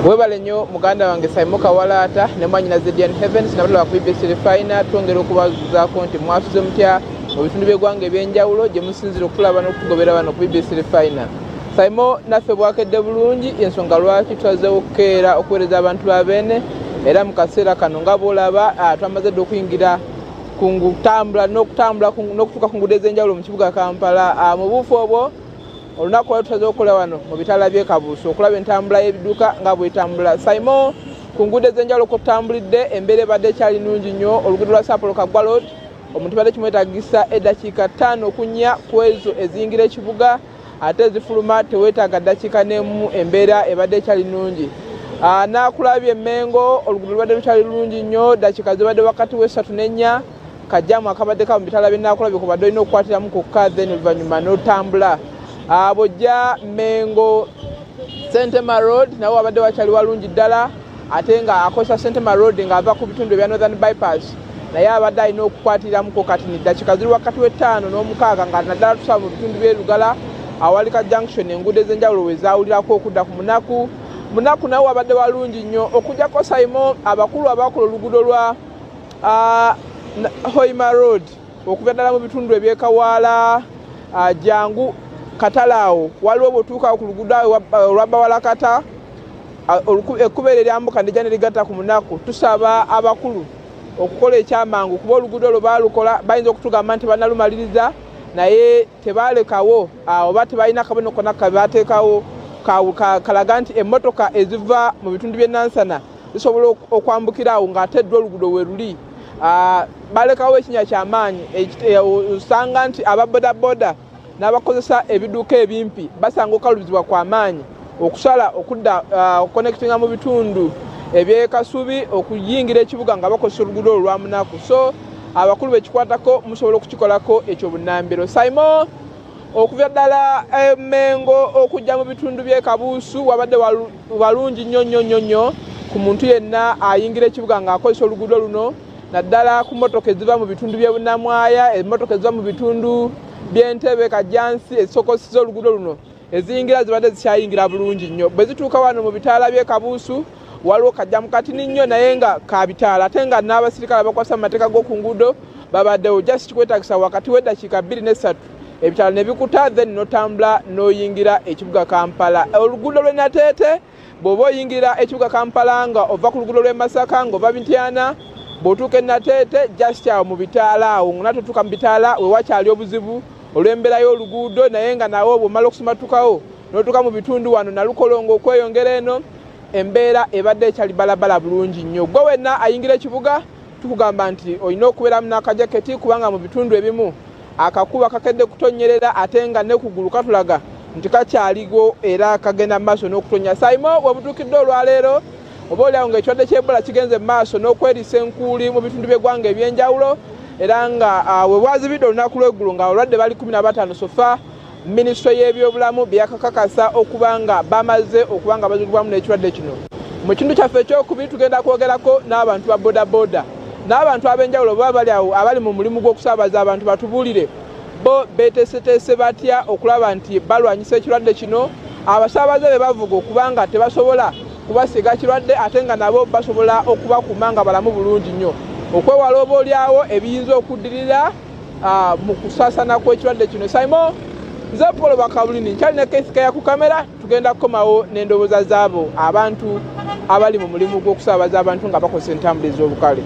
Webale nnyo muganda wange Simon Kawalaata ne mwanyina Zedian Heavens nabalaba ku BBC Refiner twongera okubazuzaako nti mwasuze mutya mu bitundu by'eggwanga eby'enjawulo gye musinzira okulaba n'okugobera bano ku BBC Refiner. Simon naffe bwakedde bulungi ensonga lwaki twazeewo okukeera okuweereza abantu ba Beene era mu kaseera kano nga bw'olaba twamaze dde okuyingira n'okutuuka ku nguudo ez'enjawulo mu kibuga Kampala. Mu buufu obwo olunaku lwali tutaze okukola wano mu bitaala by'e Kabuusu okulaba entambula y'ebiduka nga bw'etambula. Simon, ku nguudo ez'enjawulo kw'otambulidde embeera ebadde ekyali nnungi nnyo. Oluguudo lwa Sapolo Kaggwa Road omuntu badde kimwetaagisa eddakiika 5 okunya ku ezo eziyingira ekibuga ate ezifuluma teweetaaga ddakiika n'emu, embeera ebadde ekyali nnungi. N'akulabye Mengo oluguudo lubadde lukyali lulungi nnyo, ddakiika zibadde wakati w'esatu n'ennya, kajjamu akabadde kaba mu bitaala bye Naakulabye kubadde olina okukwatiramu kokka then oluvannyuma n'otambula. Bw'ojja Mengo Sentema Road nawo wabadde wakyali walungi ddala ate nga akozesa Sentema Road ng'ava ku bitundu ebya Northern Bypass naye abadde alina okukwatiramuko kati ni ddakiika ziri wakati w'ettaano n'omukaaga nga naddala tusaba mu bitundu by'Elugala awalika junction enguudo ez'enjawulo we zaawulirako okudda ku munaku nawo wabadde walungi nnyo okugjako Simon abakulu abakola oluguudo lwa Hoima Road okuva ddala mu bitundu eby'Ekawaala Jangu Katalaawo waliwo bw'otuuka ku luguudo olwa Bawalakata ekkubo eryo eryambuka ndijja ne ligatta ku munaku. Tusaba abakulu okukola ekyamangu kuba oluguudo olwo baalukola bayinza okutugamba nti bannalumaliriza naye tebaalekawo oba tebalina kabonero konna kabaateekawo kalaga nti emmotoka eziva mu bitundu by'e Nansana zisobola okwambukira awo ng'ateddwa oluguudo we luli. Balekawo ekinnya ky'amaanyi osanga nti ababodaboda n'abakozesa ebiduuka ebimpi basanga okalubizibwa kwa maanyi okusala okudda connectinga mu bitundu eby'e Kasubi okuyingira ekibuga nga bakozesa oluguudo olwo lwa munaku. So abakulu bekikwatako musobola okukikolako ekyo bunnambiro. Simon, okuva ddala Mengo okujja mu bitundu by'e Kabuusu wabadde walungi nnyo ku muntu yenna ayingira ekibuga ng'akozesa oluguudo luno naddala ku mmotoka eziva mu bitundu by'e Bunnamwaya, emmotoka eziva mu bitundu by'Entebbe Kajjansi ezisokoseza oluguudo luno eziyingira zibadde zikyayingira bulungi nnyo. Bwe zituuka wano mu bitaala by'e Kabuusu waliwo kajja mukatini nnyo naye nga ka bitaala ate nga n'abasirikale abakwasa mu mateeka g'oku nguudo babaddewo just kikwetaagisa wakati w'eddakiika 2 ne 3 ebitaala ne bikuta then n'otambula n'oyingira ekibuga Kampala. Oluguudo lw'e Nateete bw'oba oyingira ekibuga Kampala nga ova ku luguudo lw'e Masaka ng'ova Mityana bw'otuuka e Nateete just awo mu bitaala awo n'atotuuka mu bitaala we wakyali obuzibu olw'embeera y'oluguudo naye nga nawo bw'omala okusumatukawo n'otuuka mu bitundu wano Nalukolongo okweyongera eno embeera ebadde ekyali balabala bulungi nnyo. Gwe wenna ayingira ekibuga tukugamba nti olina okubeeramu n'akajaketi kubanga mu bitundu ebimu akakuba kakedde kutonnyerera ate nga ne kugulu katulaga nti kakyaligo era kagenda mu maaso n'okutonya. Simon, bwebutuukidde olwaleero oba oliawo ng'ekirwadde ky'Ebola kigenze mu maaso n'okwerisa enkuuli mu bitundu by'eggwanga eby'enjawulo era nga we bwazibidde olunaku lw'eggulu nga abalwadde bali 15 sofa minisitule y'ebyobulamu byakakakasa okuba nga bamaze okuba nga bazuulibwamu n'ekirwadde kino. Mu kitundu kyaffe ekyokubiri tugenda kwogerako n'abantu ba bodaboda n'abantu ab'enjawulo baba bali awo abali mu mulimu gw'okusaabaza abantu batubuulire bo beeteeseteese batya okulaba nti balwanyisa ekirwadde kino abasaabaze be bavuga okuba nga tebasobola kubasiga kirwadde ate nga nabo basobola okubakuuma nga balamu bulungi nnyo okwewala oba oliawo ebiyinza okuddirira mu kusaasana kw'ekirwadde kino. Simon, nze Paul Bakabulini nkyalina keesika ku kamera tugenda kukomawo n'endowooza zaabo abantu abali mu mulimu gw'okusaabaza abantu nga bakozesa entambula ez'obukale.